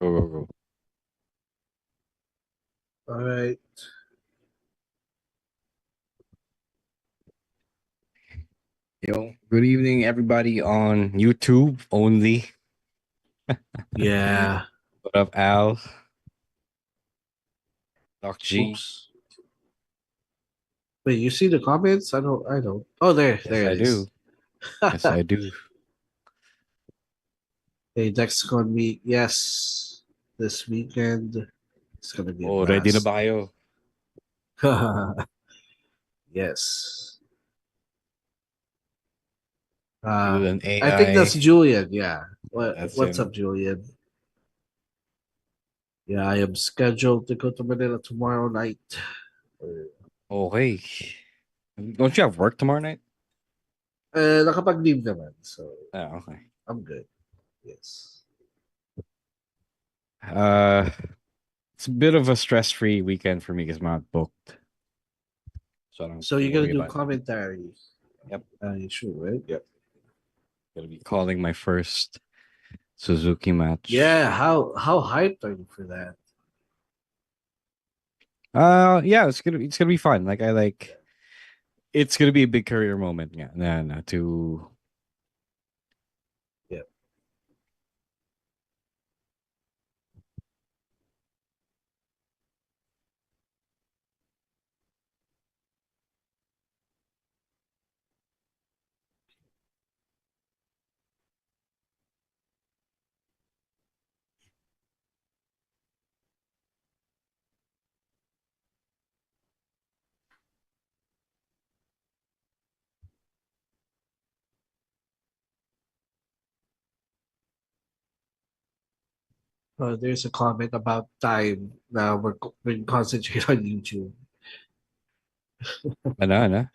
Go, go, go. All right. Yo, good evening, everybody on YouTube only. Yeah. What up, Al? Doc G. Oops. Wait, you see the comments? I don't. I don't. Oh, there. Yes, There I it is. do. Yes, I do. Hey, Dexcon meet. Yes. This weekend. It's gonna be a Oh, ready na blast. ba kayo? Yes. You and I think that's AI. Julian. Yeah. That's What's up, him. Julian? Yeah, I am scheduled to go to Manila tomorrow night. Oh, hey. Don't you have work tomorrow night? Nakapag-leave naman, so Oh, okay. I'm good. Yes. Uh, it's a bit of a stress-free weekend for me because I'm not booked. So I don't have So to you're gonna worry do about it. commentary? Yep. You sure, right? Yep. Gonna be calling my first Suzuki match. Yeah. How hyped are you for that? Yeah, it's gonna be fun. Like I like it's gonna be a big career moment. Yeah, no, to Yeah. There's a comment about time. Now we're concentrating on YouTube. ano.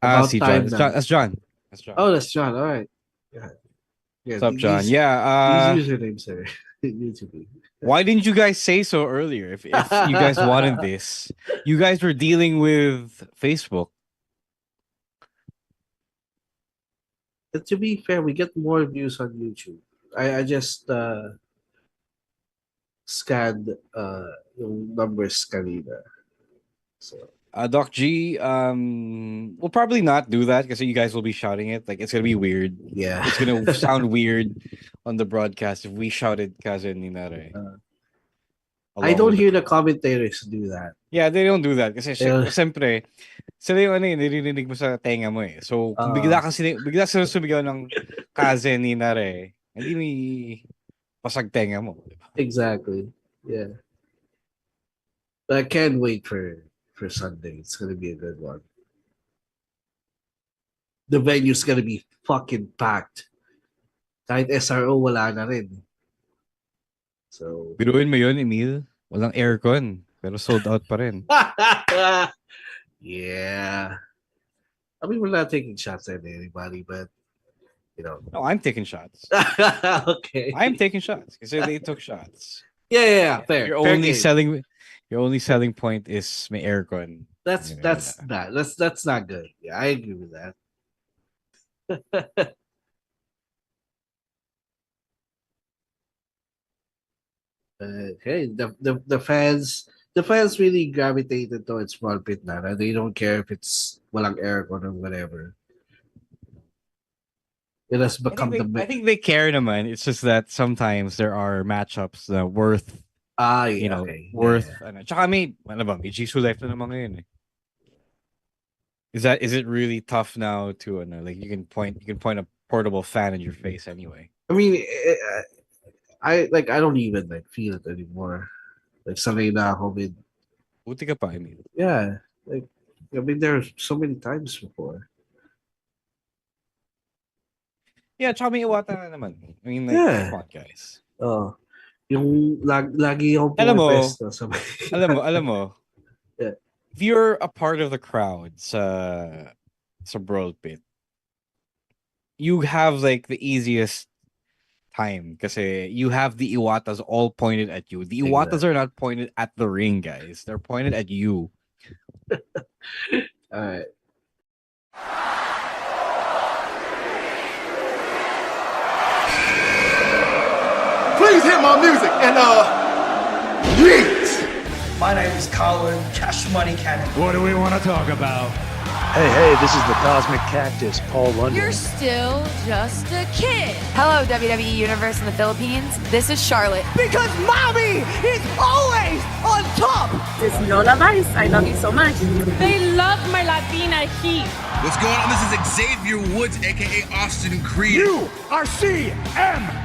About See John. time It's John. now. That's John. That's John. Oh, that's John. All right. Yeah. Yeah. What's up, John? These Yeah. usernames are YouTube. Why didn't you guys say so earlier? If you guys wanted this, you guys were dealing with Facebook. But to be fair, we get more views on YouTube. I just scanned yung numbers kanina. So Doc G, we'll probably not do that because you guys will be shouting it. Like it's gonna be weird. yeah. It's gonna sound weird on the broadcast if we shouted Kaze ni Nare I along don't with the hear the crowd. commentators do that. Yeah, they don't do that kasi They'll, siyempre sila yung niririnig mo sa tenga mo eh. So kung uh, bigla sila sumigaw ng Kaze ni Nare, hindi may pasag tenga mo. exactly. Yeah. But I can't wait for Sunday. It's gonna be a good one. The venue's gonna be fucking packed. Kahit SRO wala na rin. So Biruin mo yun, Emil. Walang aircon, pero sold out pa rin. yeah. I mean, we're not taking shots at anybody, but you know. No, I'm taking shots. Okay. I'm taking shots because they took shots. Yeah. Fair. Fair game. Your only selling point is may aircon. That's not good. Yeah, I agree with that. Hey, the fans really gravitated towards small pit na. They don't care if it's walang aircon or whatever. It has become I think they care naman. It's just that sometimes there are matchups that worth yeah, okay. worth Yeah. ano. Tsaka ano ba, may Jisoo life na naman ngayon eh. Is it really tough now to like you can point a portable fan in your face anyway. I mean, I don't even like feel it anymore. Like sanay na ako with Buti ka pa, I mean. yeah. Like I mean, there so many times before. Yeah, tsaka may iwata na naman. I mean, like, Yeah. come on, guys. Oh, yung lagi akong Alam mo, pumepesto sa alam mo, yeah. if you're a part of the crowd sa Brawl Pit, you have like the easiest time kasi you have the Iwatas all pointed at you. The Iwatas Exactly. are not pointed at the ring, guys. They're pointed at you. All right. Please hit my music and My name is Colin Cash Money Cannon. What do we want to talk about? Hey, this is the Cosmic Cactus, Paul London. You're still just a kid. Hello, WWE Universe in the Philippines. This is Charlotte. Because mommy is always on top. This is Lola Vice. I love you so much. They love my Latina heat. What's going on? This is Xavier Woods, aka Austin Creed. You are CM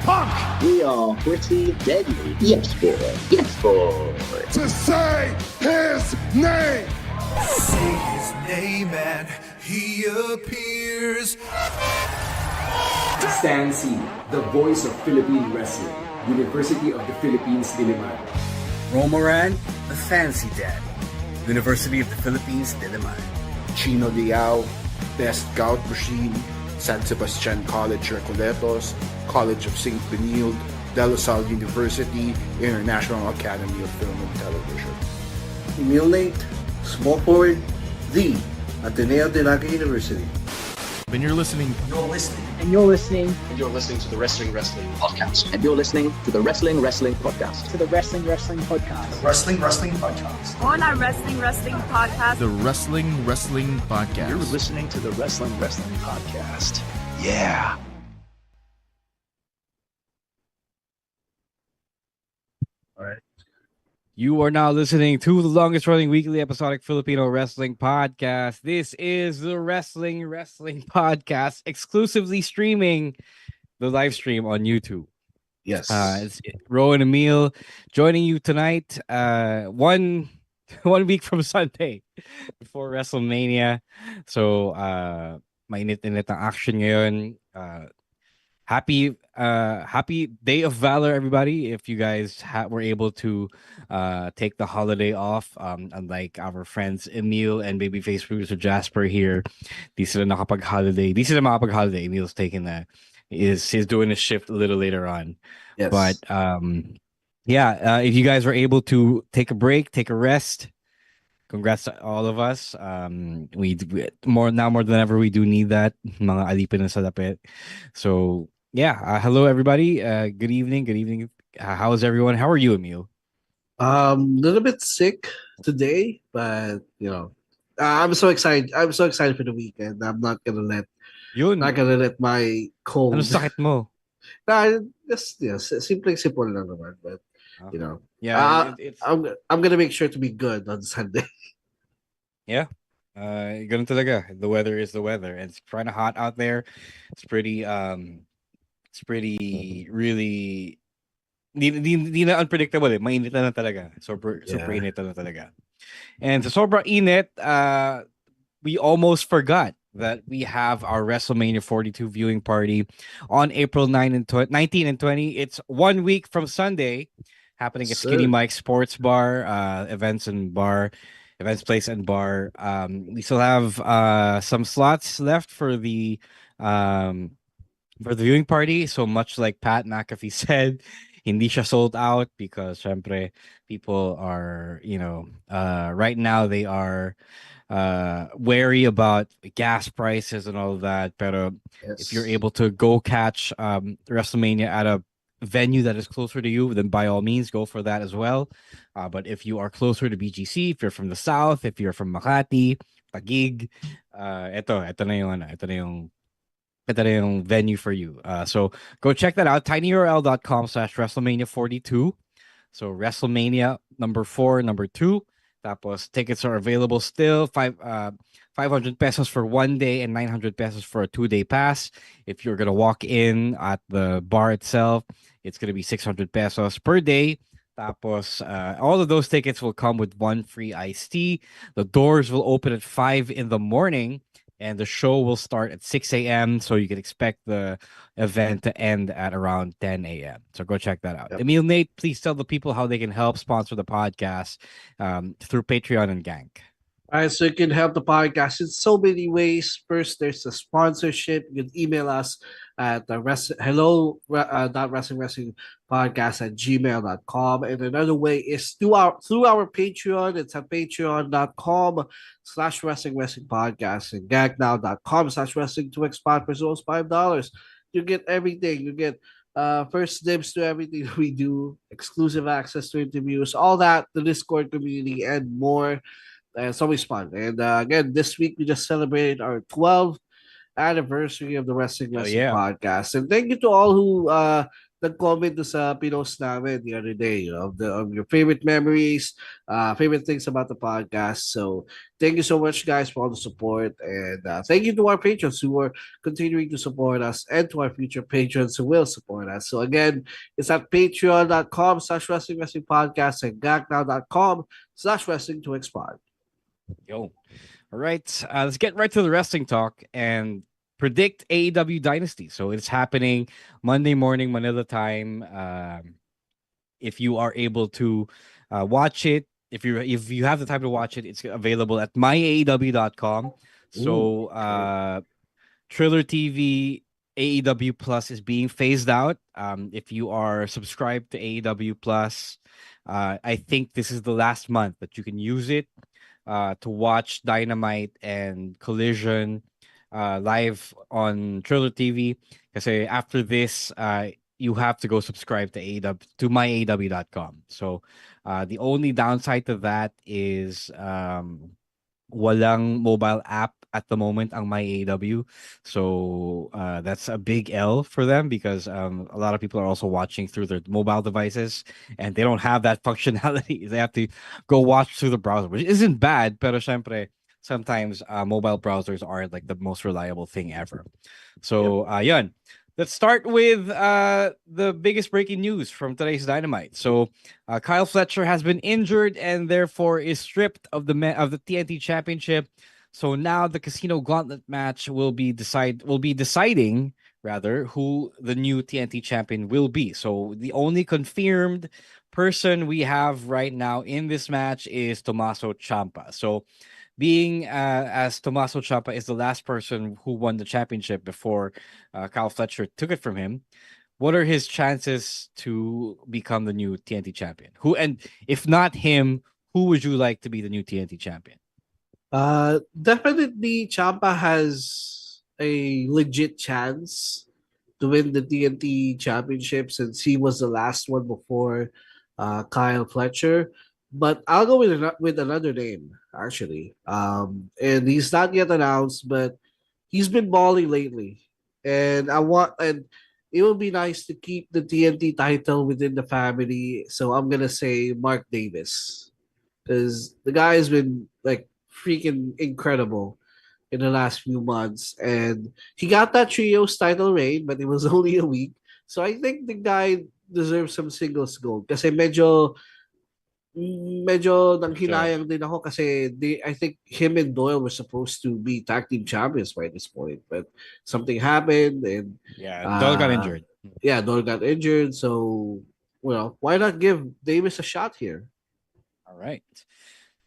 Punk. We are pretty deadly. Yes, boy. Yes, boy. To say his name. Say his name and he appears. Stan C, the voice of Philippine wrestling. University of the Philippines, Diliman. Romoran, the fancy daddy. University of the Philippines, Diliman. Chino Liao, Best Gout Machine, San Sebastian College Recoletos, College of St. Benilde, De La Salle University, International Academy of Film and Television. Emil Nate, small forward, the Ateneo de Naga University. And you're listening. You're listening. And you're listening. And you're listening to the Wrestling Podcast. And you're listening to the Wrestling Podcast. To the Wrestling Podcast. Wrestling Podcast. On our Wrestling Podcast. The Wrestling Podcast. You're listening to the Wrestling Podcast. Yeah. All right. You are now listening to the longest running weekly episodic Filipino wrestling podcast. This is the Wrestling Podcast, exclusively streaming the live stream on YouTube. Yes. It's Ro and Emil joining you tonight. One week from Sunday before WrestleMania. So, mainit-init ang action ngayon. Happy Day of Valor, everybody. If you guys were able to take the holiday off, unlike our friends Emil and babyface producer Jasper here, di sila makapag-holiday. Emil's taking he's doing a shift a little later on. Yes. But if you guys were able to take a break, take a rest, congrats to all of us. We more than ever we do need that. Mga alipin na sa lapit. So hello everybody. Good evening. How's everyone? How are you, Emil? Little bit sick today, but I'm so excited. I'm so excited for the weekend. I'm not gonna let my cold. Ano sakit mo? Simple lang naman, but it's I'm gonna make sure to be good on Sunday. Yeah. Ganun talaga. The weather is the weather. And it's kind of hot out there. It's pretty really di na unpredictable eh. Mainit na talaga. Super init na talaga. And sa sobrang init, we almost forgot that we have our WrestleMania 42 viewing party on April 19 and 20. It's 1 week from Sunday, happening at Skinny Mike's Sports Bar, Events Place and Bar. We still have some slots left for the viewing party. So much like Pat McAfee said, hindi siya sold out because syempre people are, right now they are wary about gas prices and all of that. Pero if you're able to go catch WrestleMania at a venue that is closer to you, then by all means go for that as well. But if you are closer to BGC, if you're from the South, if you're from Makati, Taguig, ito na yung venue for you. So go check that out, tinyurl.com/WrestleMania42. So WrestleMania number 2. Tapos tickets are available still, 500 pesos for 1 day and 900 pesos for a 2-day pass. If you're gonna walk in at the bar itself, it's gonna be 600 pesos per day. Tapos all of those tickets will come with 1 free iced tea. The doors will open at 5 in the morning. And the show will start at 6 a.m. So you can expect the event to end at around 10 a.m. So go check that out. Yep. Emil, Nate, please tell the people how they can help sponsor the podcast through Patreon and Gank. All right, so you can help the podcast in so many ways. First, there's the sponsorship. You can email us at hello.wrestlingpodcast@gmail.com. And another way is through our Patreon. It's at patreon.com/wrestlingpodcast and gagnow.com/wrestling2xpod for those $5. You get everything. You get first dibs to everything we do, exclusive access to interviews, all that, the Discord community, and more. And it's always fun. And again, this week we just celebrated our 12th anniversary of the Wrestling yeah. Podcast. And thank you to all who nag-comment sa pinost namin the other day, of your favorite memories, favorite things about the podcast. So thank you so much, guys, for all the support. And thank you to our patrons who are continuing to support us and to our future patrons who will support us. So again, it's at patreon.com/wrestling podcast and gagnow.com/wrestling to expand. Yo. All right. Let's get right to the wrestling talk and predict AEW Dynasty. So it's happening Monday morning, Manila time. If you are able to watch it, if you have the time to watch it, it's available at myaew.com. So Triller TV AEW Plus is being phased out. If you are subscribed to AEW Plus, I think this is the last month that you can use it to watch Dynamite and Collision live on Triller TV. Because after this, you have to go subscribe to AEW to myaew.com. So the only downside to that is walang mobile app at the moment ang MyAEW. So that's a big L for them because a lot of people are also watching through their mobile devices and they don't have that functionality. They have to go watch through the browser, which isn't bad, pero syempre, sometimes mobile browsers aren't like the most reliable thing ever. So yun. Let's start with the biggest breaking news from today's Dynamite. So, Kyle Fletcher has been injured and therefore is stripped of the TNT Championship. So now the Casino Gauntlet match will be deciding rather who the new TNT champion will be. So the only confirmed person we have right now in this match is Tommaso Ciampa. So being as Tommaso Ciampa is the last person who won the championship before Kyle Fletcher took it from him, what are his chances to become the new TNT champion? Who, and if not him, who would you like to be the new TNT champion? Definitely Ciampa has a legit chance to win the TNT championship since he was the last one before Kyle Fletcher. But I'll go with another name actually. And he's not yet announced, but he's been balling lately. And it would be nice to keep the TNT title within the family. So I'm gonna say Mark Davis because the guy has been like freaking incredible in the last few months, and he got that trios title reign, but it was only a week. So I think the guy deserves some singles gold kasi medyo nanghinayang din ako kasi I think him and Doyle were supposed to be tag team champions by this point, but something happened and Doyle got injured. Yeah, Doyle got injured, so why not give Davis a shot here? All right.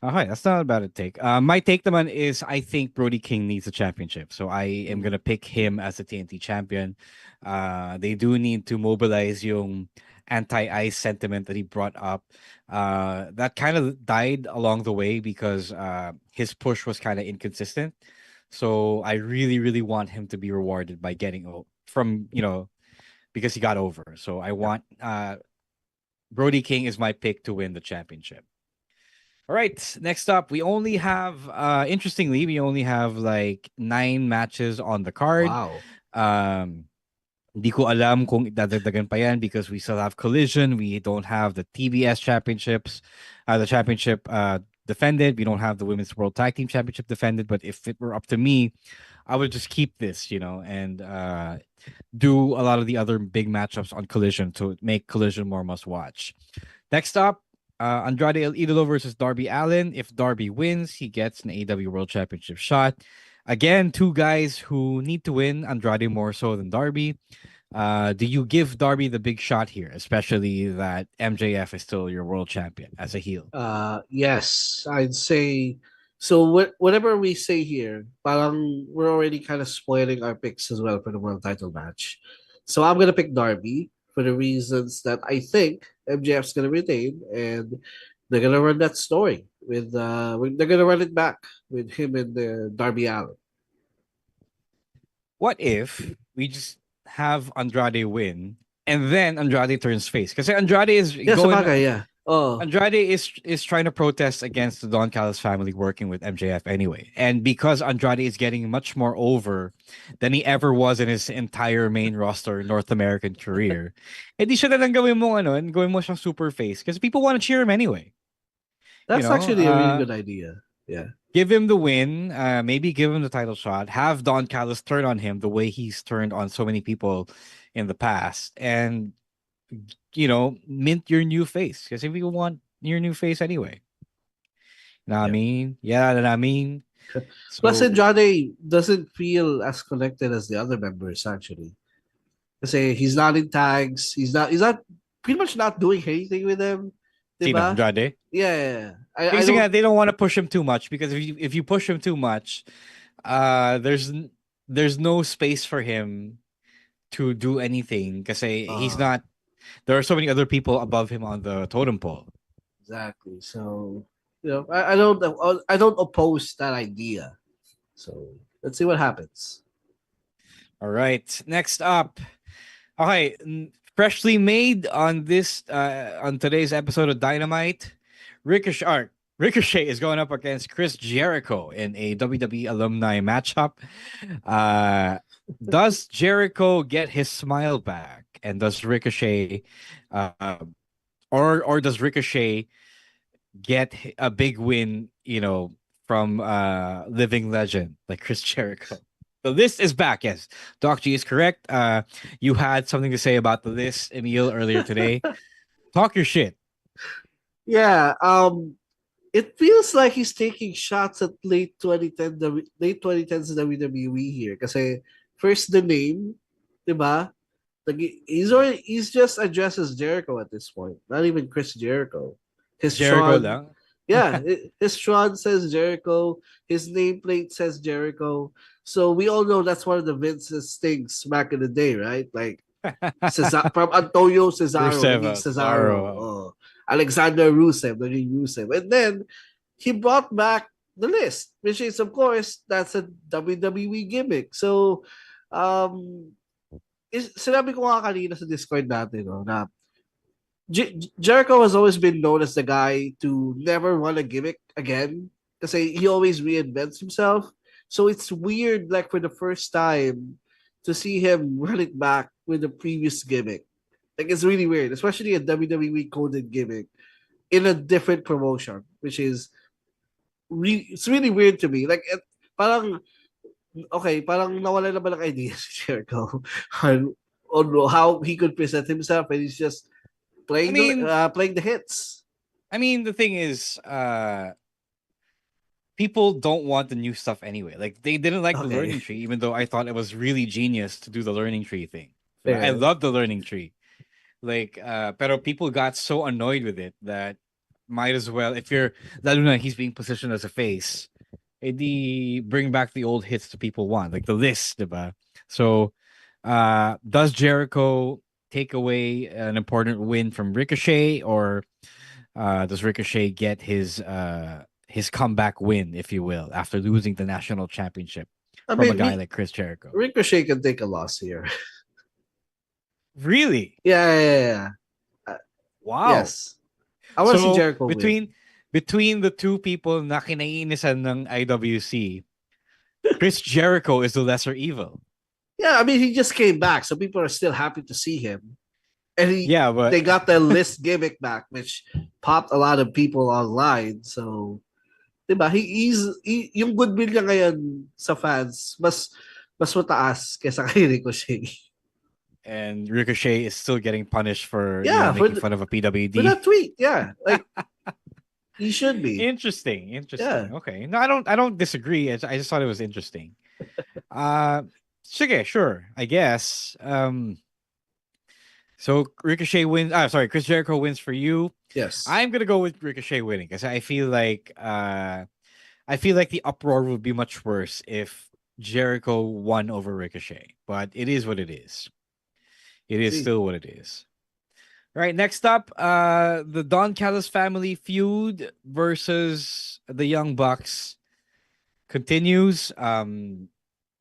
Hi, that's not a bad take. My take naman is I think Brody King needs a championship. So I am gonna pick him as the TNT champion. They do need to mobilize yung anti-ice sentiment that he brought up. That kind of died along the way because his push was kind of inconsistent. So I really, really want him to be rewarded by getting from, because he got over. So I want Brody King is my pick to win the championship. All right, next up, we only have, interestingly, we only have like 9 matches on the card. Wow. Di ko alam kung dadagdagan pa yan because we still have Collision. We don't have the TBS championships, the championship defended. We don't have the Women's World Tag Team Championship defended. But if it were up to me, I would just keep this, and do a lot of the other big matchups on Collision to make Collision more must watch. Next up, Andrade El Idolo versus Darby Allin. If Darby wins, he gets an AEW World Championship shot. Again, 2 guys who need to win, Andrade more so than Darby. Do you give Darby the big shot here, especially that MJF is still your world champion as a heel? Yes, I'd say so. Whatever we say here, parang we're already kind of spoiling our picks as well for the world title match. So I'm gonna pick Darby for the reasons that I think MJF's gonna retain, and they're gonna run that story with they're gonna run it back with him and Darby Allin. What if we just have Andrade win and then Andrade turns face because Andrade is Yeah, going. sabagay, yeah. Oh, Andrade is trying to protest against the Don Callis family working with MJF anyway, and because Andrade is getting much more over than he ever was in his entire main roster North American career, edi siya na lang gawin mo ano, and gawin mo siyang super face because people want to cheer him anyway. that's actually a really good idea. Yeah. Give him the win, maybe give him the title shot, have Don Callis turn on him the way he's turned on so many people in the past, and mint your new face because if you want your new face anyway. Know what I mean? Yeah, know what I mean? Plus, So, Andrade doesn't feel as connected as the other members actually. Kasi he's not in tags. He's not pretty much not doing anything with them. Sino, Diba? Andrade? Yeah. I Kasi nga, don't, they don't want to push him too much because if you push him too much, there's no space for him to do anything because he's not. There are so many other people above him on the totem pole. exactly. So, I don't oppose that idea. So let's see what happens. All right. Next up. Okay. Freshly made on today's episode of Dynamite, Ricochet is going up against Chris Jericho in a WWE alumni matchup. Does Jericho get his smile back? And does Ricochet or does Ricochet get a big win, from living legend like Chris Jericho? The list is back. Yes, Doc G is correct. You had something to say about the list, Emil, earlier today. Talk your shit. Yeah. It feels like he's taking shots at late 2010s WWE here. Kasi first the name, diba? Like he's just addressed as Jericho at this point. Not even Chris Jericho. His Jericho Sean, lang. yeah, his Sean says Jericho. His nameplate says Jericho. So we all know that's one of the Vince's things back in the day, right? Like from Antonio Cesaro, naging Cesaro. Oh, Alexander Rusev, naging Rusev. And then he brought back the list, which is, of course, that's a WWE gimmick. So, sinabi ko nga kanina sa Discord natin, no, na Jericho has always been known as the guy to never run a gimmick again kasi he always reinvents himself. So it's weird, like for the first time, to see him run it back with the previous gimmick. Like it's really weird, especially a WWE coded gimmick in a different promotion, which is it's really weird to me. Like parang okay, parang nawala na ba ng idea si Jericho on how he could present himself, and he's just playing the hits. I mean, the thing is, people don't want the new stuff anyway. Like they didn't like the learning tree, even though I thought it was really genius to do the learning tree thing. Fair. I love the learning tree. Like, pero people got so annoyed with it that might as well, if you're, lalo na he's being positioned as a face, edi bring back the old hits that people want, like the list, diba? So, does Jericho take away an important win from Ricochet, or does Ricochet get his comeback win, if you will, after losing the national championship from a guy like Chris Jericho? Ricochet can take a loss here. Really? Yeah. Wow. Yes. I want to see Jericho between the two people na kinaiinisan ng IWC, Chris Jericho is the lesser evil. Yeah, I mean, he just came back, so people are still happy to see him. And but they got the list gimmick back, which popped a lot of people online. So, diba, yung goodwill niya ngayon sa fans, mas mataas kaysa kay Ricochet. And Ricochet is still getting punished for making fun of a PWD. For that tweet, yeah. Like, he should be. Interesting. Yeah. Okay. No, I don't disagree. I just thought it was interesting. Sige, sure. I guess. So Ricochet wins. Chris Jericho wins for you. Yes. I'm gonna go with Ricochet winning because I feel like the uproar would be much worse if Jericho won over Ricochet. But it is what it is. It is still what it is. All right, next up, the Don Callis family feud versus the Young Bucks continues.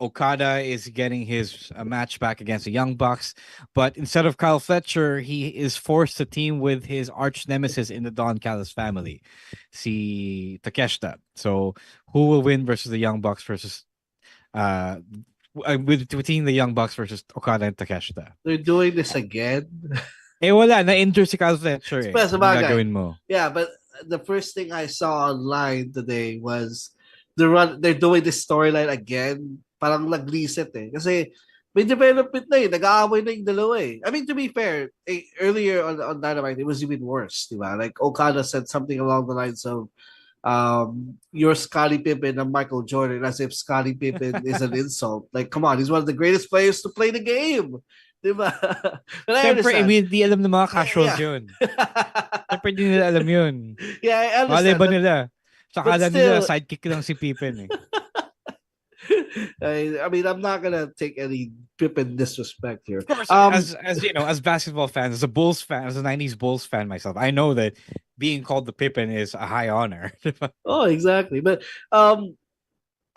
Okada is getting his match back against the Young Bucks, but instead of Kyle Fletcher, he is forced to team with his arch nemesis in the Don Callis family, si Takeshita. So who will win versus the Young Bucks versus uh between the Young Bucks versus Okada and Takeshita? They're doing this again. Wala na-injure si Kyle Fletcher eh. Sa Anong bagay. gagawin mo? Yeah, but the first thing I saw online today was they're doing this storyline again. Parang nag-reset eh. Kasi may development na eh. Nag-aaway na yung dalawa eh. I mean, to be fair, earlier on Dynamite, it was even worse, di ba? Like, Okada said something along the lines of, you're Scottie Pippen and Michael Jordan, as if Scottie Pippen is an insult. Like, come on, he's one of the greatest players to play the game. Diba? But I Siyempre, understand. di alam ng mga casuals yun. Siyempre, di nila alam yun. Yeah, I understand. Malay ba nila? Sa But akala still- nila, sidekick lang si Pippen eh. I mean, I'm not gonna take any Pippen disrespect here. Of course, as you know, as basketball fans, as a Bulls fan, as a '90s Bulls fan myself, I know that being called the Pippen is a high honor. Oh, exactly. But I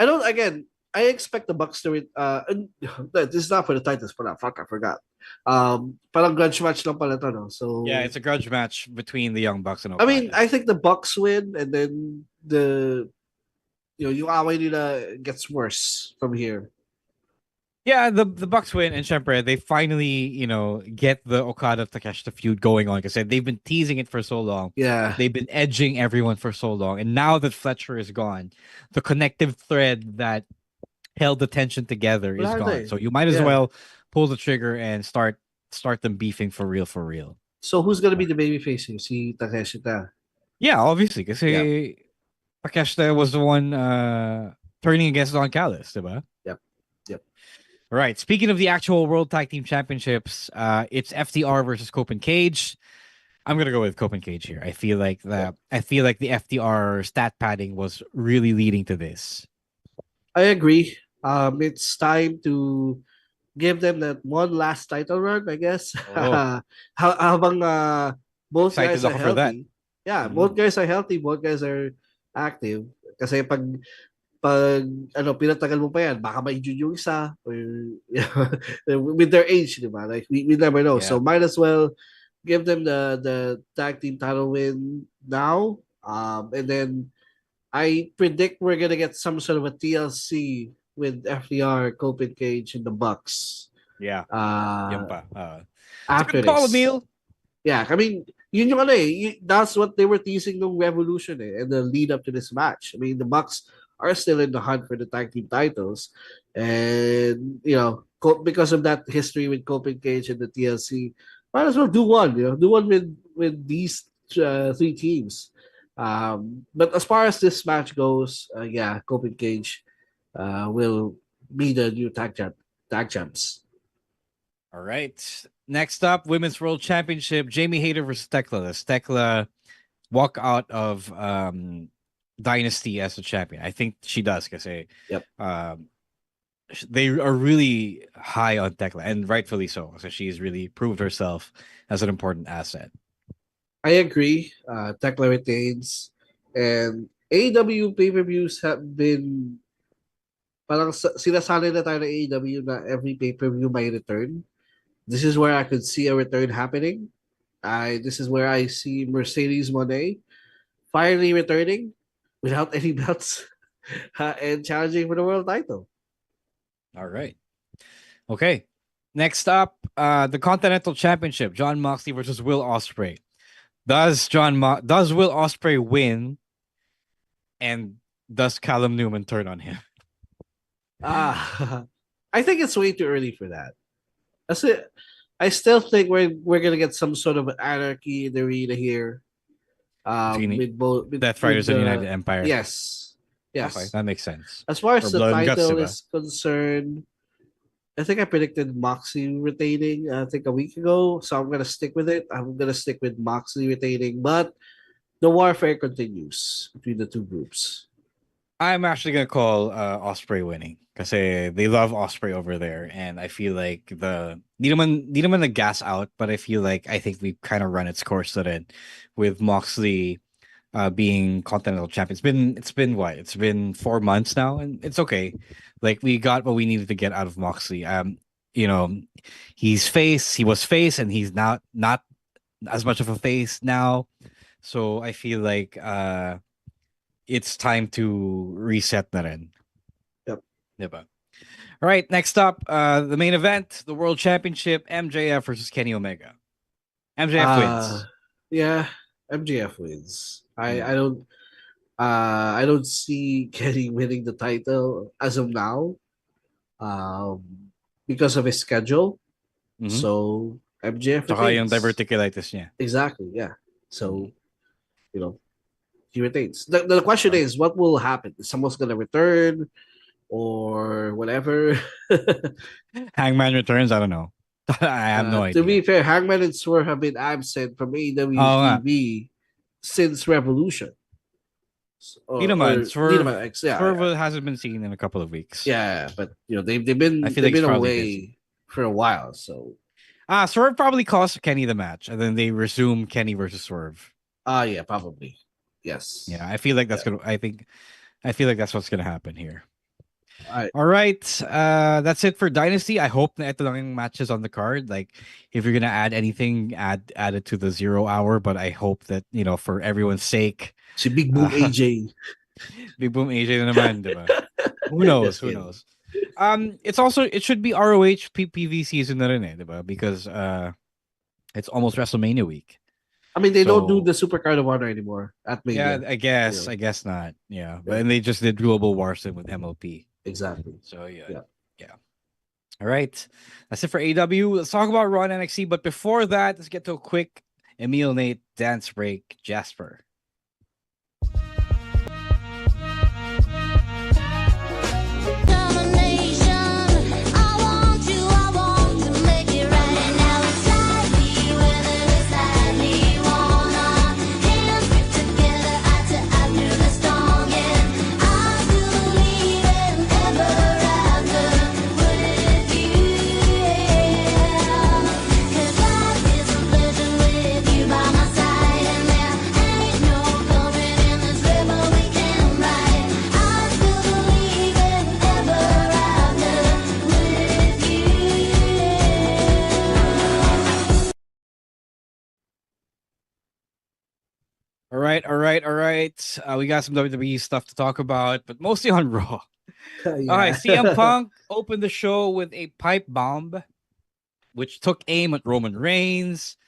don't. Again, I expect the Bucks to. This is not for the titles. Pala, fuck, I forgot. Parang grudge match lang pala to, no? So Yeah, it's a grudge match between the Young Bucks and I Okada. mean, I think the Bucks win, and then yung away nila gets worse from here. Yeah, the Bucks win, and syempre, they finally, get the Okada Takeshita feud going on because they've been teasing it for so long. Yeah. They've been edging everyone for so long, and now that Fletcher is gone, the connective thread that held the tension together is Wala na gone. eh. So you might as Yeah. well pull the trigger and start them beefing for real, for real. So who's gonna be the babyface here? Si Takeshita. Yeah, obviously, because Takeshita was the one turning against Don Callis, diba? Yep. Right. Speaking of the actual World Tag Team Championships, it's FTR versus Cope and Cage. I'm gonna go with Cope and Cage here. I feel like the FTR stat padding was really leading to this. I agree. It's time to give them that one last title run, I guess. Oh. Habang both Excited guys are ako for that. healthy. Yeah, both guys are healthy, both guys are active. Kasi pag pinatagal mo pa yan, baka ma-injure yung isa or with their age, di ba? Like we never know. Yeah. So might as well give them the tag team title win now. And then I predict we're gonna get some sort of a TLC with FDR, Cope and Cage, and the Bucks. Yeah. Yan pa. After It's a good call, this. Emil. Yeah, I mean, yun yung that's what they were teasing ng Revolution and the lead up to this match. I mean, the Bucks are still in the hunt for the tag team titles, and because of that history with Cope and Cage and the TLC, might as well do one. Do one with these three teams. But as far as this match goes, Cope and Cage will be the new tag champs. All right. Next up, Women's World Championship, Jamie Hayter versus Tekla. Does Tekla walk out of Dynasty as a champion? I think she does because they are really high on Tekla, and rightfully so. So she's really proved herself as an important asset. I agree. Tekla retains, and AEW pay-per-views have been parang sinasanay na tayo ng AEW na every pay-per-view may return. This is where I could see a return happening. This is where I see Mercedes Moné finally returning without any belts and challenging for the world title. All right. Okay. Next up, the Continental Championship, Jon Moxley versus Will Ospreay. Does Will Ospreay win, and does Callum Newman turn on him? I think it's way too early for that. That's it. I still think we're gonna get some sort of anarchy in the arena here. With both Death Riders and United Empire. Yes. Okay, that makes sense. As far as Or the Blood and Guts, title diba? is concerned, I think I predicted Moxley retaining, I think a week ago. So I'm gonna stick with it. I'm gonna stick with Moxley retaining, but the warfare continues between the two groups. I'm actually gonna call Ospreay winning because they love Ospreay over there, and I feel like di naman the gas out, but I think we've kind of run its course to it with Moxley being Continental Champion. It's been what? It's been 4 months now, and it's okay. Like we got what we needed to get out of Moxley. You know, he's face. He was face, and he's not as much of a face now. So I feel like it's time to reset na rin. Yep. Diba? All right, next up, the main event, the World Championship, MJF versus Kenny Omega. MJF wins. Yeah, MJF wins. I don't see Kenny winning the title as of now, because of his schedule. So MJF Tsaka yung retains. diverticulitis niya. Exactly, yeah. So, he retains. The question is, what will happen? Is someone's gonna return or whatever? Hangman returns. I don't know. I have no idea. To be fair, Hangman and Swerve have been absent from AEW TV since Revolution. Swerve hasn't been seen in a couple of weeks. Yeah, but they've been away for a while. So Swerve probably cost Kenny the match, and then they resume Kenny versus Swerve. Yeah, probably. Yes. Yeah, I feel like that's gonna. I feel like that's what's gonna happen here. All right. That's it for Dynasty. I hope na ito lang yung matches on the card. Like, if you're gonna add anything, add it to the 0 hour. But I hope that for everyone's sake. Si Big Boom AJ. Big Boom AJ na naman, diba? Who knows? Who knows? It should be ROH PPV season na rin diba? Because it's almost WrestleMania week. I mean, they don't do the Super Card of Honor anymore at Mania. Yeah, I guess not. Yeah, but and they just did Global Wars with MLP. Exactly. So yeah. All right, that's it for AEW. Let's talk about Raw and NXT. But before that, let's get to a quick Emil Nate dance break. Jasper. All right. We got some WWE stuff to talk about, but mostly on Raw. All right, CM Punk opened the show with a pipe bomb, which took aim at Roman Reigns.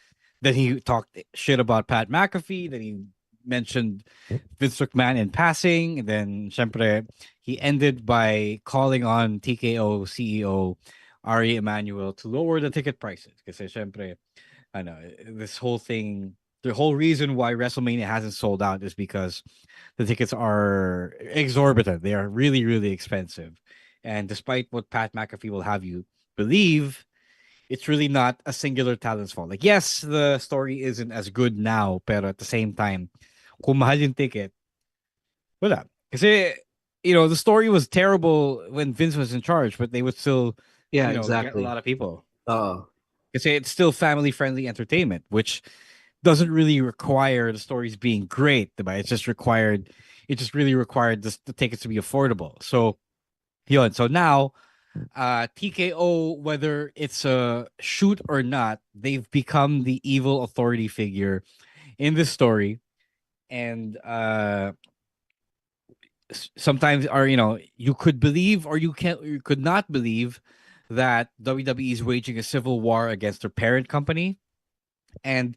Then he talked shit about Pat McAfee. Then he mentioned Vince McMahon in passing. And then, syempre, he ended by calling on TKO CEO Ari Emanuel to lower the ticket prices. Because, syempre, I know this whole thing. The whole reason why WrestleMania hasn't sold out is because the tickets are exorbitant. They are really, really expensive. And despite what Pat McAfee will have you believe, it's really not a singular talent's fault. Like, yes, the story isn't as good now, pero at the same time, kung mahal yung ticket, wala. Kasi, the story was terrible when Vince was in charge, but they would still, exactly. get a lot of people. Because it's still family-friendly entertainment, which doesn't really require the stories being great, right? It just really required the tickets to be affordable. So, yun. So now, TKO, whether it's a shoot or not, they've become the evil authority figure in this story. And sometimes you could believe or you could not believe that WWE is waging a civil war against their parent company. And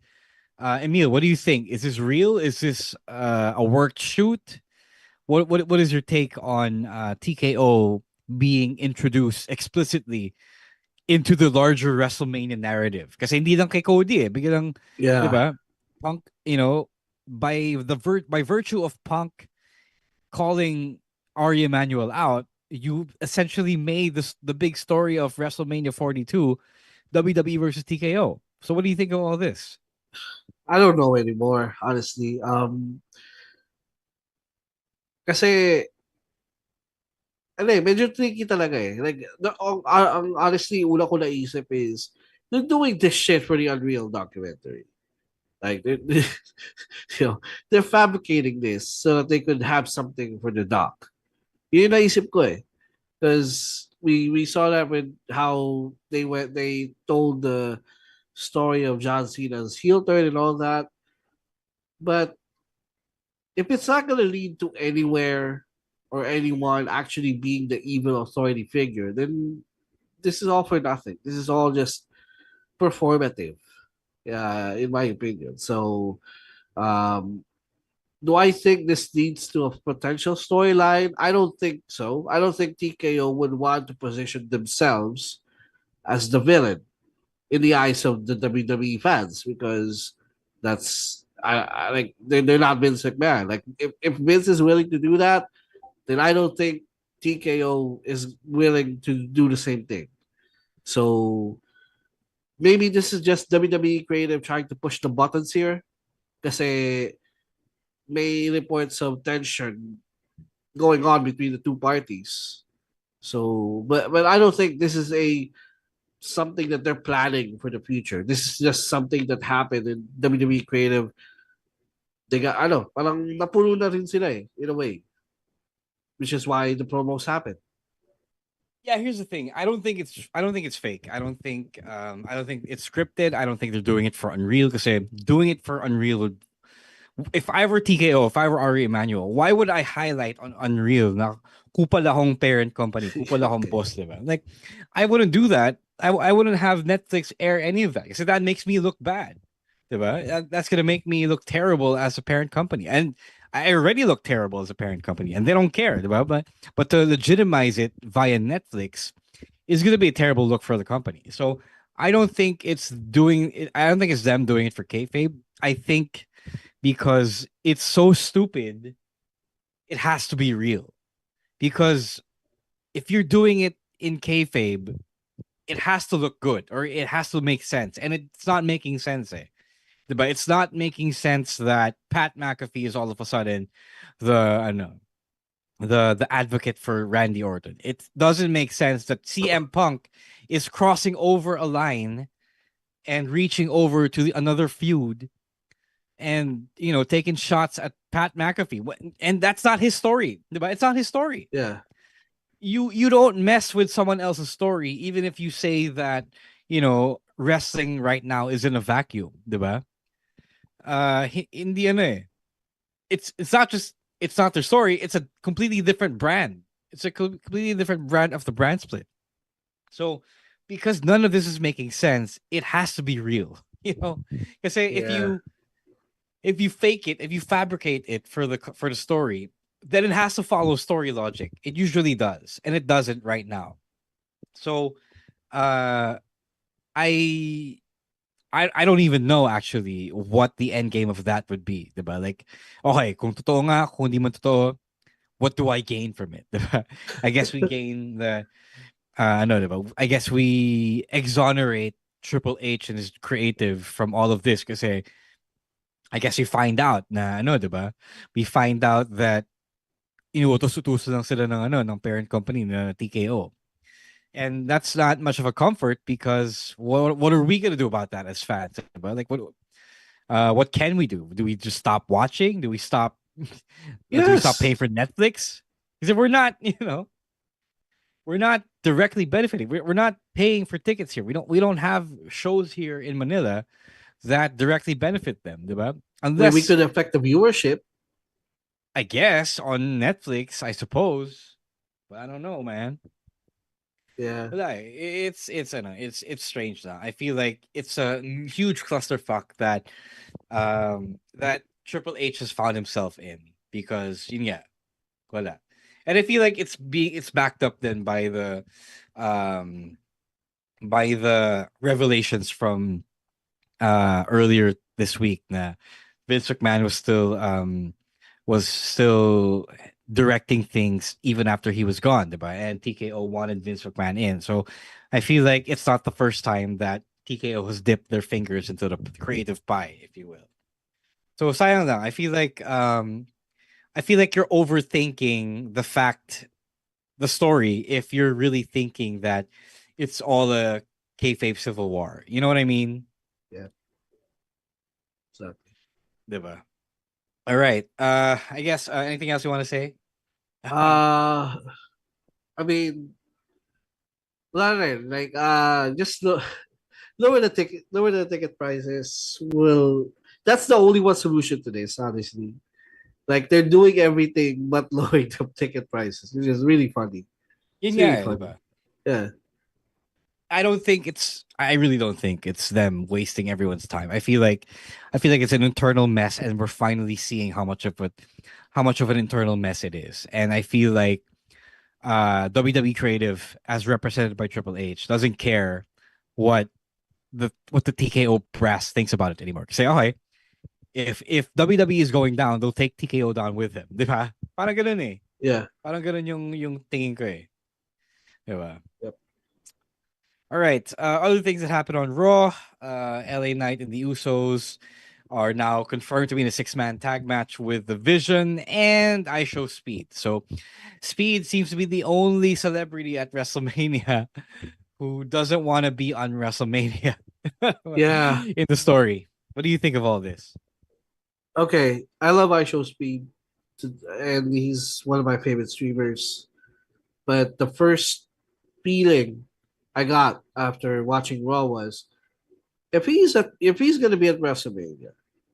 Emil, what do you think? Is this real? Is this a worked shoot? What is your take on TKO being introduced explicitly into the larger WrestleMania narrative? Kasi hindi lang kay Cody biglang, diba? Punk, by virtue of Punk calling Ari Emanuel out, you essentially made the big story of WrestleMania 42 WWE versus TKO. So what do you think of all this? I don't know anymore, honestly. Kasi medyo tricky talaga eh. Like, honestly, una ko naisip is they're doing this shit for the Unreal documentary. Like you know, they're fabricating this so that they could have something for the doc. Yun yung naisip ko eh. Because we saw that with how they told the story of John Cena's heel turn and all that. But if it's not gonna lead to anywhere or anyone actually being the evil authority figure, then this is all for nothing. This is all just performative, in my opinion. So, um, do I think this leads to a potential storyline? I don't think so. I don't think TKO would want to position themselves as the villain in the eyes of the WWE fans because that's I like they're not Vince McMahon. Like if Vince is willing to do that, then I don't think TKO is willing to do the same thing. So maybe this is just WWE creative trying to push the buttons here. Kasi may reports of tension going on between the two parties. So but I don't think this is a something that they're planning for the future. This is just something that happened in WWE creative. They got parang napuno na rin sila eh, in a way. Which is why the promos happen. Yeah, here's the thing. I don't think it's fake. I don't think it's scripted. I don't think they're doing it for Unreal because doing it for Unreal would, if I were TKO, if I were Ari Emanuel, why would I highlight on Unreal na kupal akong parent company, kupal akong boss, diba? Like, I wouldn't do that. I wouldn't have Netflix air any of that because that makes me look bad, diba? That's gonna make me look terrible as a parent company, and I already look terrible as a parent company, and they don't care, diba? But to legitimize it via Netflix is gonna be a terrible look for the company. So I don't think it's doing it. I don't think it's them doing it for kayfabe. I think because it's so stupid, it has to be real. Because if you're doing it in kayfabe, it has to look good or it has to make sense, and it's not making sense. But it's not making sense that Pat McAfee is all of a sudden the I know the advocate for Randy Orton. It doesn't make sense that CM Punk is crossing over a line and reaching over to another feud and taking shots at Pat McAfee, and that's not his story. It's not his story. Yeah, you don't mess with someone else's story, even if you say that wrestling right now is in a vacuum, diba? In the end, it's not their story. It's a completely different brand. It's a completely different brand of the brand split. So, because none of this is making sense, it has to be real. Because if you fake it, if you fabricate it for the story, then it has to follow story logic. It usually does, and it doesn't right now. So, I don't even know actually what the end game of that would be, diba? Like, okay, kung totoo nga, kung hindi man totoo, what do I gain from it? Diba? I guess we gain the no, diba? I guess we exonerate Triple H and his creative from all of this kasi I guess we find out na diba? We find out that inuutos-utusan lang sila ng parent company na TKO. And that's not much of a comfort because what are we gonna do about that as fans? Like what can we do? Do we just stop watching? Do we stop? Yes. Do we stop paying for Netflix? Because if we're not, we're not directly benefiting. We're not paying for tickets here. We don't have shows here in Manila that directly benefit them, diba? Unless we could affect the viewership. I guess on Netflix, I suppose, but I don't know, man. Yeah, But it's strange now. I feel like it's a huge clusterfuck that that Triple H has found himself in because wala. And I feel like it's backed up then by the revelations from earlier this week na Vince McMahon was still directing things even after he was gone, diba? And TKO wanted Vince McMahon in. So I feel like it's not the first time that TKO has dipped their fingers into the creative pie, if you will. So sayang lang. I feel like you're overthinking the story if you're really thinking that it's all a kayfabe civil war. You know what I mean? Yeah. So Diba? All right. I guess anything else you want to say? Uh, I mean, wala rin. Like, just lower the ticket prices will. That's the only one solution to this, honestly. Like, they're doing everything but lowering the ticket prices, which is really funny. Yun It's nga really eh, funny. diba? Yeah. I really don't think it's them wasting everyone's time. I feel like it's an internal mess, and we're finally seeing how much of an internal mess it is. And I feel like WWE creative, as represented by Triple H, doesn't care what the TKO brass thinks about it anymore. Say, okay, if WWE is going down, they'll take TKO down with them. Diba? Parang ganun eh. Yeah. Parang ganun yung tingin ko eh. Diba? Yep. All right. Other things that happened on Raw, LA Knight and the Usos are now confirmed to be in a 6-man tag match with the Vision and I Show Speed. So Speed seems to be the only celebrity at WrestleMania who doesn't want to be on WrestleMania. Yeah. In the story. What do you think of all this? Okay. I love I Show Speed, and he's one of my favorite streamers. But the first feeling I got after watching Raw was if he's gonna be at WrestleMania,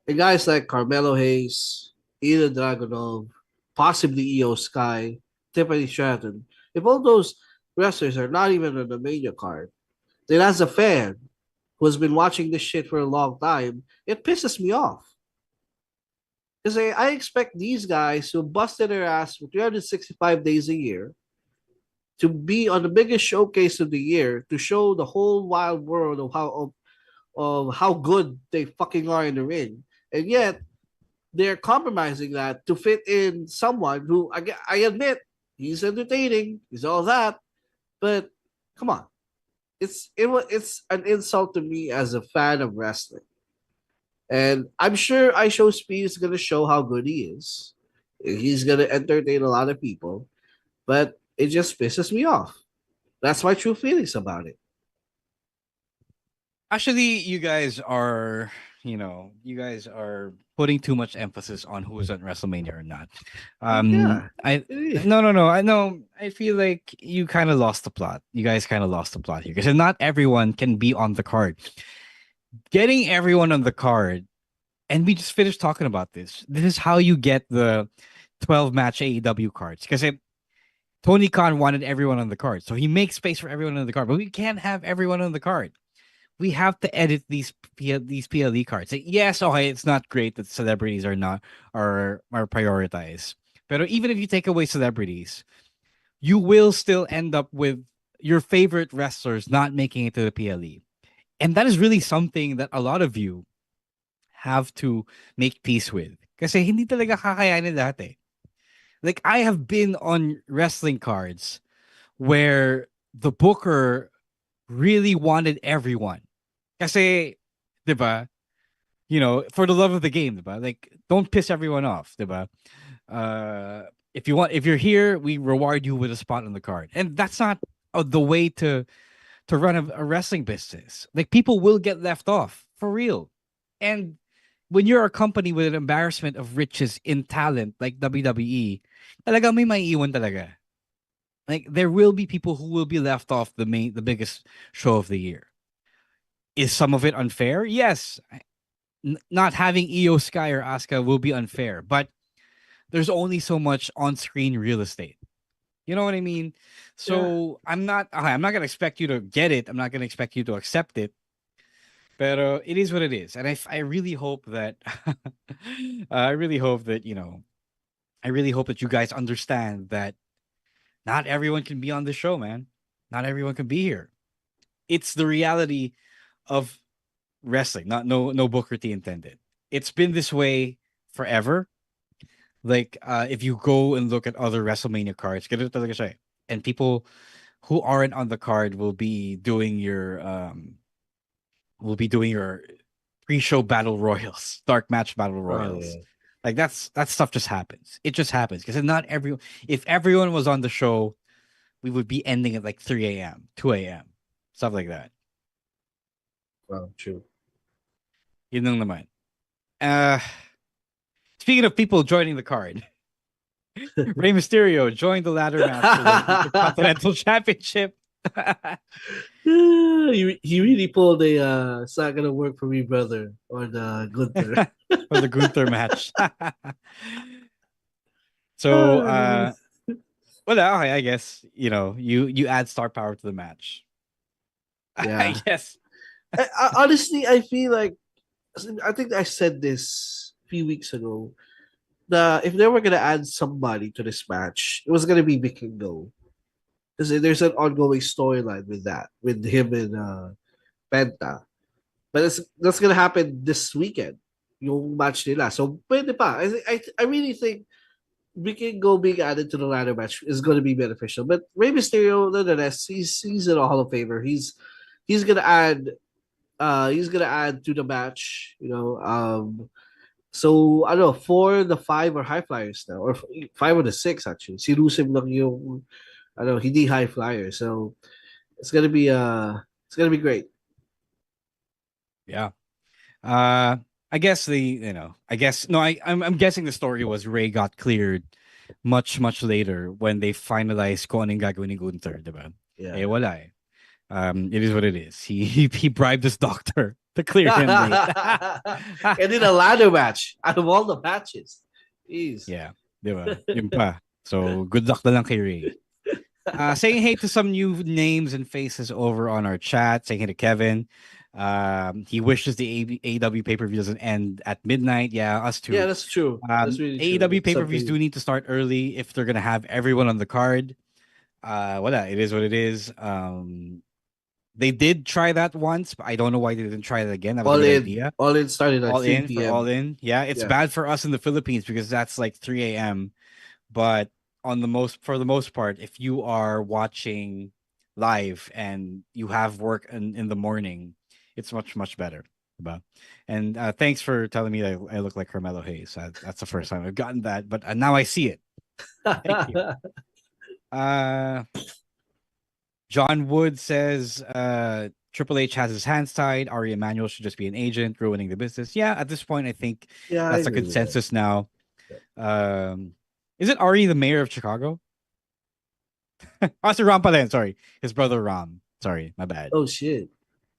and guys like Carmelo Hayes, Ilya Dragunov, possibly Io Sky, Tiffany Stratton, if all those wrestlers are not even on the Mania card, then as a fan who has been watching this shit for a long time, it pisses me off. Because I expect these guys who busted their ass for 365 days a year to be on the biggest showcase of the year to show the whole wild world of how good they fucking are in the ring. And yet they're compromising that to fit in someone who I admit he's entertaining, he's all that, but come on. It's an insult to me as a fan of wrestling. And I'm sure I Show Speed is gonna show how good he is. He's gonna entertain a lot of people, but it just pisses me off. That's my true feelings about it. Actually, you guys are putting too much emphasis on who's on WrestleMania or not. Yeah. I no. I know. I feel like you kind of lost the plot. You guys kind of lost the plot here because not everyone can be on the card. Getting everyone on the card, and we just finished talking about this. This is how you get the 12-match AEW cards because Tony Khan wanted everyone on the card, so he makes space for everyone on the card. But we can't have everyone on the card. We have to edit these PLE cards. Yes, okay, it's not great that celebrities are prioritized. But even if you take away celebrities, you will still end up with your favorite wrestlers not making it to the PLE. And that is really something that a lot of you have to make peace with. Kasi hindi talaga kakayanin lahat eh. Like, I have been on wrestling cards where the booker really wanted everyone. Kasi, diba? You know, for the love of the game, diba? Like, don't piss everyone off, diba? If you're here, we reward you with a spot on the card. And that's not the way to run a wrestling business. Like, people will get left off, for real. And when you're a company with an embarrassment of riches in talent like WWE, talaga may maiiwan talaga. Like, there will be people who will be left off the biggest show of the year. Is some of it unfair? Yes. Not having Io Sky or Asuka will be unfair, but there's only so much on-screen real estate. You know what I mean? So I'm not gonna expect you to get it. I'm not gonna expect you to accept it. But it is what it is, and I really hope that I really hope that I really hope that you guys understand that not everyone can be on the show, man. Not everyone can be here. It's the reality of wrestling. Not no Booker T intended. It's been this way forever. Like if you go and look at other WrestleMania cards, ganito talaga siya eh. And people who aren't on the card will be doing your pre-show battle royals, dark match battle royals. yeah. Like that stuff just happens. It just happens because not everyone. If everyone was on the show, we would be ending at like 3 a.m., 2 a.m., stuff like that. Well, true. Yun lang naman. Uh, Speaking of people joining the card, Rey Mysterio joined the ladder match for the Intercontinental Championship. He really pulled a it's not gonna work for me, brother, or the Gunther. For the Gunther match. So well, okay, I guess you add star power to the match. Yeah. I guess. Honestly, I feel like I think I said this a few weeks ago. If they were gonna add somebody to this match, it was gonna be Vikingo. Because there's an ongoing storyline with that, with him and Penta. But that's gonna happen this weekend. Yung match nila. So pwede pa. I really think Vikingo being added to the ladder match is gonna be beneficial. But Rey Mysterio, nonetheless, he's in a Hall of Famer. He's gonna add to the match, so I don't know, 4 the 5 are high flyers now, or 5 of the 6 actually. Si Rusev lang yung hindi high flyer. So it's gonna be great. Yeah. I guess I'm guessing the story was Ray got cleared much later when they finalized kung anong gagawin ni Gunther, diba? Yeah. Eh wala eh. It is what it is. He bribed his doctor to clear him late. And in a ladder match out of all the matches. Jeez. Yeah, diba? Yun pa. So good luck na lang kay Ray. Saying hey to some new names and faces over on our chat. Saying hey to Kevin. He wishes the AEW pay-per-view doesn't end at midnight. Yeah, us too. Yeah, that's true. That's really true. AEW pay-per-views do need to start early if they're gonna have everyone on the card. It is what it is. They did try that once, but I don't know why they didn't try that again. That was a good idea. All In started at All 3 in p.m. for All In. Yeah, it's bad for us in the Philippines because that's like 3 a.m. But for the most part, if you are watching live and you have work in the morning, it's much better. And thanks for telling me that I look like Carmelo Hayes. That's the first time I've gotten that, but now I see it. Thank you. John Wood says Triple H has his hands tied. Ari Emanuel should just be an agent, ruining the business. Yeah, at this point, I think that's a consensus now. Is it Ari the mayor of Chicago? Si Ram pala yun, sorry. His brother Ram. Sorry, my bad. Oh, shit.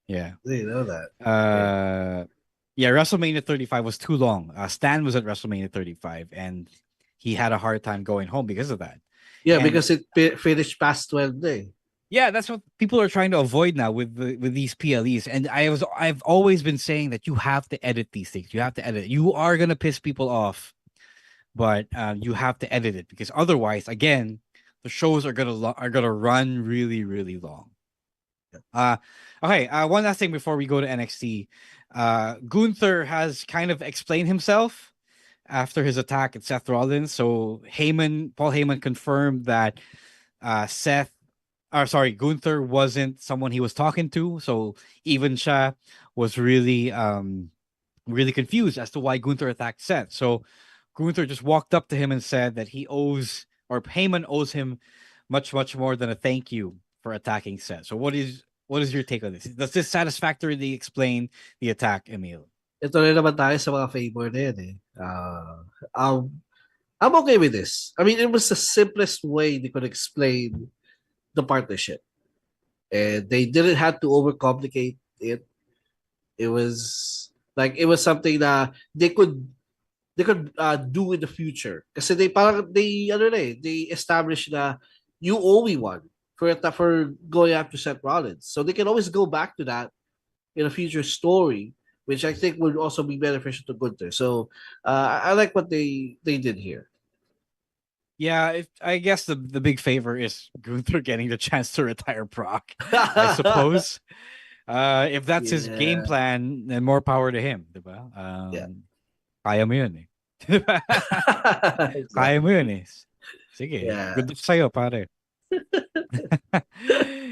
Yeah. I didn't know that. Yeah, WrestleMania 35 was too long. Stan was at WrestleMania 35, and he had a hard time going home because of that. Yeah, because it finished past 12 day. Yeah, that's what people are trying to avoid now with these PLEs. And I've always been saying that you have to edit these things. You have to edit. You are gonna piss people off, but you have to edit it because otherwise, again, the shows are gonna run really long. Okay. One last thing before we go to NXT. Gunther has kind of explained himself after his attack at Seth Rollins. So Paul Heyman confirmed that Gunther wasn't someone he was talking to. So even siya was really confused as to why Gunther attacked Seth. So Gunther just walked up to him and said that Heyman owes him much more than a thank you for attacking Seth. So what is your take on this? Does this satisfactorily explain the attack, Emil? Ito rin naman tayo sa mga favor na yan eh. I'm okay with this. I mean, it was the simplest way they could explain the partnership. And they didn't have to overcomplicate it. It was something that they could do in the future. Kasi they established na you owe me one for going after Seth Rollins. So they can always go back to that in a future story, which I think would also be beneficial to Gunther. So I like what they did here. Yeah, I guess the big favor is Gunther getting the chance to retire Brock, I suppose. If that's his game plan, then more power to him, diba? Kaya mo yun eh. Kaya mo yun eh. Sige, good luck sa'yo, pare.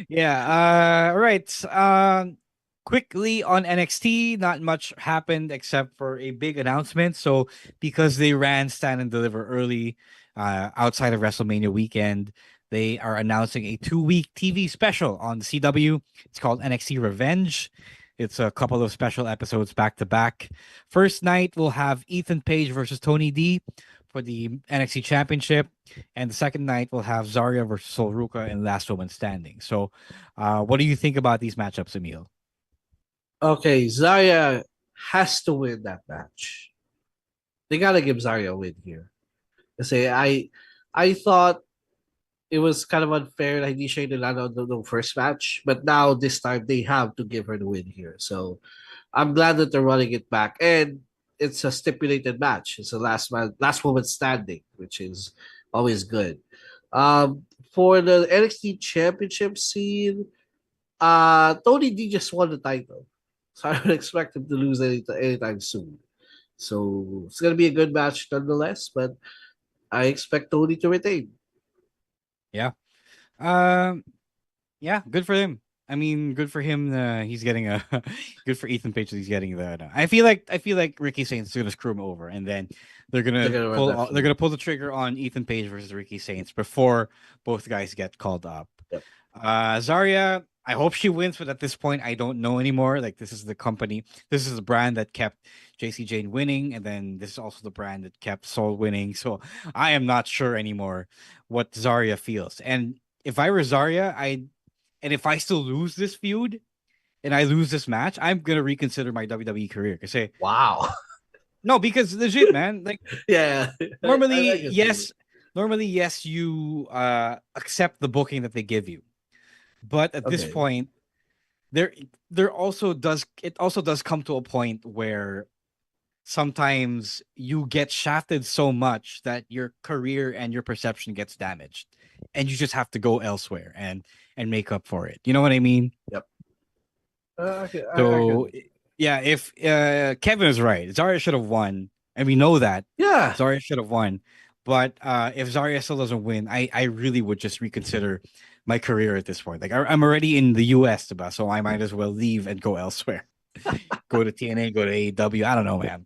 Yeah, all right. Quickly on NXT, not much happened except for a big announcement. So because they ran Stand and Deliver early outside of WrestleMania weekend, they are announcing a 2-week TV special on the CW. It's called NXT Revenge. It's a couple of special episodes back to back. First night we'll have Ethan Page versus Tony D for the NXT Championship, and the second night we'll have Zarya versus Sol Ruka and Last Woman Standing. So, what do you think about these matchups, Emil? Okay, Zarya has to win that match. They gotta give Zarya a win here. Kasi I thought it was kind of unfair that hindi siya nilalaro the first match, but now this time they have to give her the win here. So I'm glad that they're running it back, and it's a stipulated match. It's a last woman standing, which is always good. For the NXT Championship scene, Tony D just won the title, so I don't expect him to lose anytime soon. So it's gonna be a good match nonetheless, but I expect Tony to retain. Yeah. Um, yeah, good for him. I mean, good for him. He's getting a good for Ethan Page. That he's getting the. I feel like Ricky Saints is gonna screw him over, and then they're gonna they're gonna pull the trigger on Ethan Page versus Ricky Saints before both guys get called up. Yep. Zarya, I hope she wins, but at this point, I don't know anymore. Like, this is the company, this is the brand that kept JC Jane winning, and then this is also the brand that kept Soul winning. So I am not sure anymore what Zarya feels. And if I were Zarya, and if I still lose this feud and I lose this match, I'm gonna reconsider my WWE career. Cause say, wow, no, because legit, man. Like, yeah, normally, yes, you accept the booking that they give you, but at this point, there also does come to a point where sometimes you get shafted so much that your career and your perception gets damaged, and you just have to go elsewhere and make up for it. You know what I mean? Yep. Yeah, if Kevin is right, Zarya should have won, and we know that. Yeah, Zarya should have won. But if Zarya still doesn't win, I really would just reconsider my career at this point. Like, I'm already in the US, so I might as well leave and go elsewhere. Go to TNA, go to AEW. I don't know, man.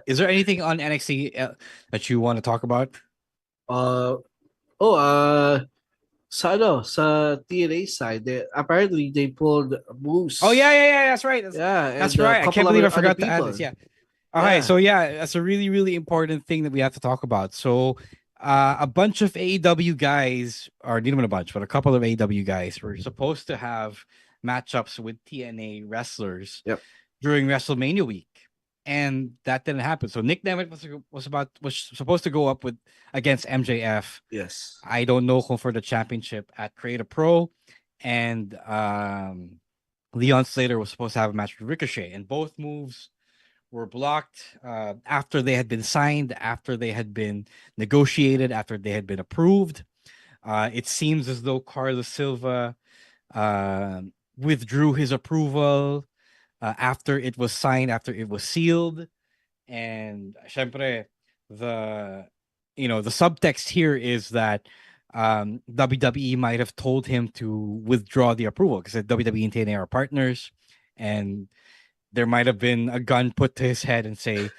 Is there anything on NXT that you want to talk about? Sa TNA side, apparently they pulled Moose. Oh yeah, that's right. That's right. I can't believe I forgot to add this. Yeah. Okay, so that's a really, really important thing that we have to talk about. So a bunch of AEW guys, or not even a bunch, but a couple of AEW guys were supposed to have matchups with TNA wrestlers during WrestleMania week. And that didn't happen. So Nick Nemeth was supposed to go up against MJF. Yes. I don't know who for the championship at Creative Pro, and Leon Slater was supposed to have a match with Ricochet, and both moves were blocked after they had been signed, after they had been negotiated, after they had been approved. It seems as though Carlos Silva withdrew his approval after it was signed, after it was sealed. And syempre, the subtext here is that WWE might have told him to withdraw the approval because WWE and TNA are partners, and there might have been a gun put to his head and said,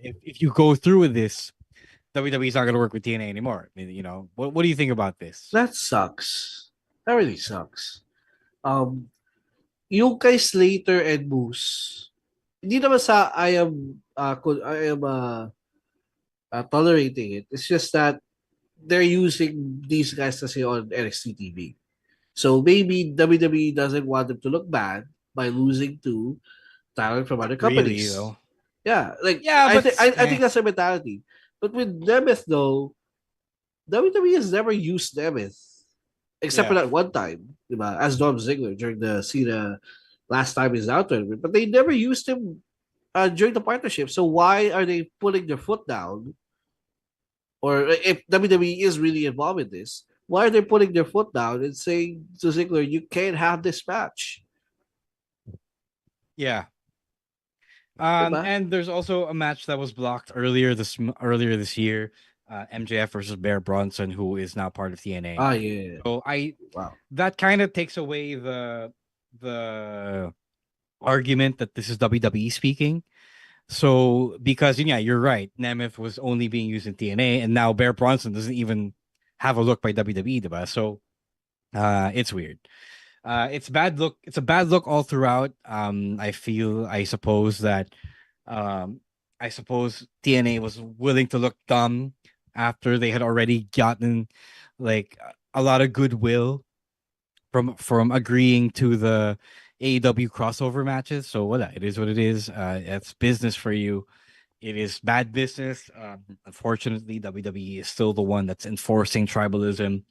if you go through with this, WWE is not going to work with TNA anymore. I mean, what do you think about this? That sucks. That really sucks. Yung kay Slater and Moose, hindi naman sa I am tolerating it. It's just that they're using these guys to say on NXT TV. So maybe WWE doesn't want them to look bad by losing to talent from other companies. Really, though? Yeah, I think that's a mentality. But with Nemeth, though, WWE has never used Nemeth except for that one time, as Dom Ziggler during the Cena last time he's out there. But they never used him during the partnership. So why are they putting their foot down? Or if WWE is really involved in this, why are they putting their foot down and saying to Ziggler, you can't have this match? Yeah. And there's also a match that was blocked earlier this year, MJF versus Bear Bronson, who is now part of TNA. Yeah. So that kind of takes away the argument that this is WWE speaking. So because you're right, Nemeth was only being used in TNA, and now Bear Bronson doesn't even have a look by WWE, diba? So it's weird. It's bad look. It's a bad look all throughout. I suppose that, um, I suppose TNA was willing to look dumb after they had already gotten like a lot of goodwill from agreeing to the AEW crossover matches. So what it is what it is. It's business for you. It is bad business. Unfortunately, WWE is still the one that's enforcing tribalism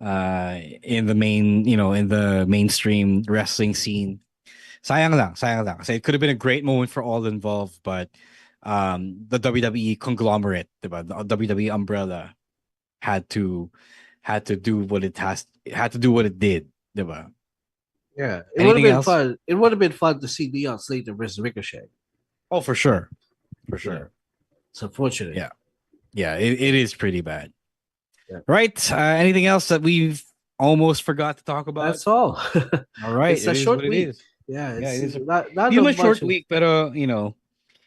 in the in the mainstream wrestling scene. Sayang lang. Kasi it could have been a great moment for all involved, but the WWE conglomerate, diba? The WWE umbrella had to do what had to do what it did, diba? Yeah, it would have Anything been else? fun. It would have been fun to see Leon Slater versus Ricochet. Oh, for sure. For sure. Yeah. It's unfortunate. Yeah, it is pretty bad. Yeah. Right. Anything else that we've almost forgot to talk about? That's all. All right. It's a It is short what it week. is. Yeah, Yeah, it's it is not a much short of- week, but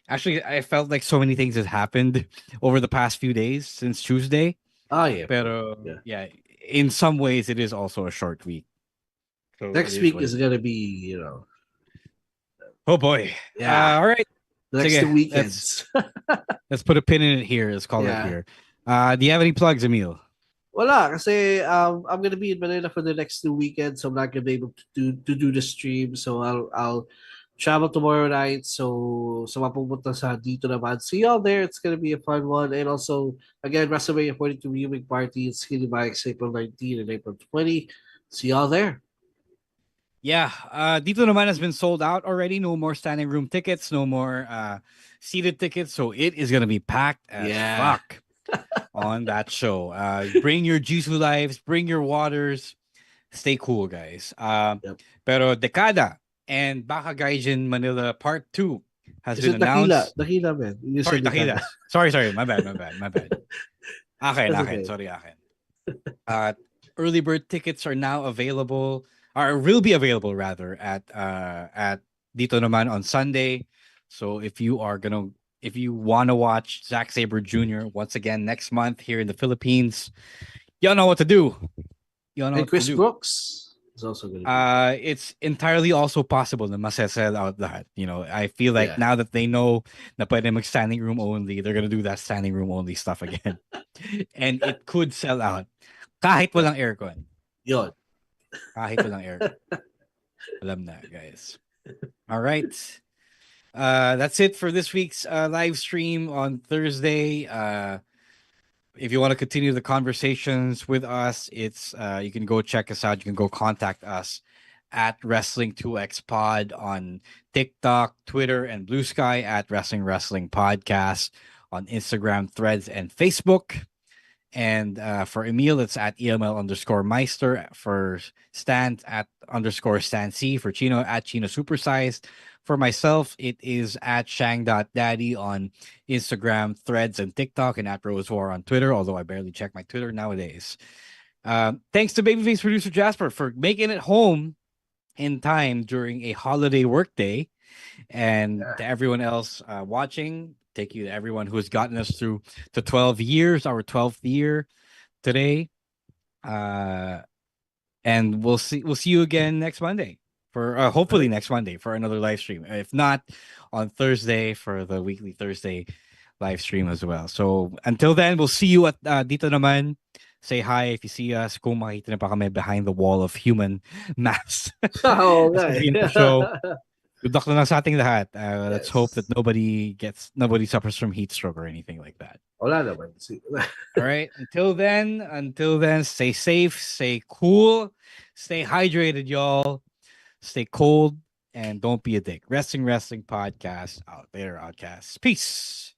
actually I felt like so many things has happened over the past few days since Tuesday. Oh yeah. But Yeah. yeah, in some ways it is also a short week. So Next it week what is it gonna be, Oh boy. Yeah. All right. the next Sige, 2 weekends. Let's put a pin in it here. Let's call it Yeah. here. Do you have any plugs, Emil? Wala, kasi I'm gonna be in Manila for the next 2 weekends, so I'm not gonna be able to do the stream. So I'll travel tomorrow night. So sa mapupunta sa dito naman, see y'all there. It's gonna be a fun one. And also again, WrestleMania 42 viewing party. It's Skinny Bikes April 19 and April 20. See y'all there. Yeah, Dito naman has been sold out already. No more standing room tickets, no more seated tickets. So it is gonna be packed as fuck on that show. Bring your Jisoo lives, bring your waters. Stay cool, guys. Pero Dekada and Baka Gaijin Manila Part 2 has Is been it Dakila? announced. Dakila, man. You Sorry, said Dakida. Dakila. Sorry. My bad. Akin. That's okay. Sorry, akin. Early bird tickets are now available, or will be available rather, at Dito naman on Sunday. So if you want to watch Zack Sabre Jr. once again next month here in the Philippines, y'all know what to do. And Chris Brooks is also going to be. It's entirely also possible na masesell out lahat. I feel like now that they know na pwede mag standing room only, they're gonna do that standing room only stuff again. And it could sell out. Kahit walang aircon. Yun. Kahit walang aircon. Alam na, guys. All right. That's it for this week's live stream on Thursday. If you want to continue the conversations with us, it's you can go check us out. You can go contact us at Wrestling2X Pod on TikTok, Twitter, and Blue Sky, at Wrestling Podcast on Instagram, Threads, and Facebook. And for Emil, it's at EML_Meister. For Stan, at _Stan C. For Chino, at Chino Supersized. For myself, it is at Shang.Daddy on Instagram, Threads, and TikTok, and at Rose War on Twitter, although I barely check my Twitter nowadays. Thanks to Babyface producer Jasper for making it home in time during a holiday workday. And to everyone else watching, thank you to everyone who has gotten us through to 12 years, our 12th year today. And we'll see you again next Monday. For hopefully next Monday for another live stream. If not, on Thursday for the weekly Thursday live stream as well. So until then, we'll see you at Dito naman. Say hi if you see us. Kung makita na pa kami behind the wall of human mass. Okay. So, good luck na lang sa ating lahat. Let's hope that nobody suffers from heat stroke or anything like that. Wala naman. All right. Until then, stay safe, stay cool, stay hydrated, y'all. Stay cold and don't be a dick. Wrestling Podcast out there, outcasts. Peace.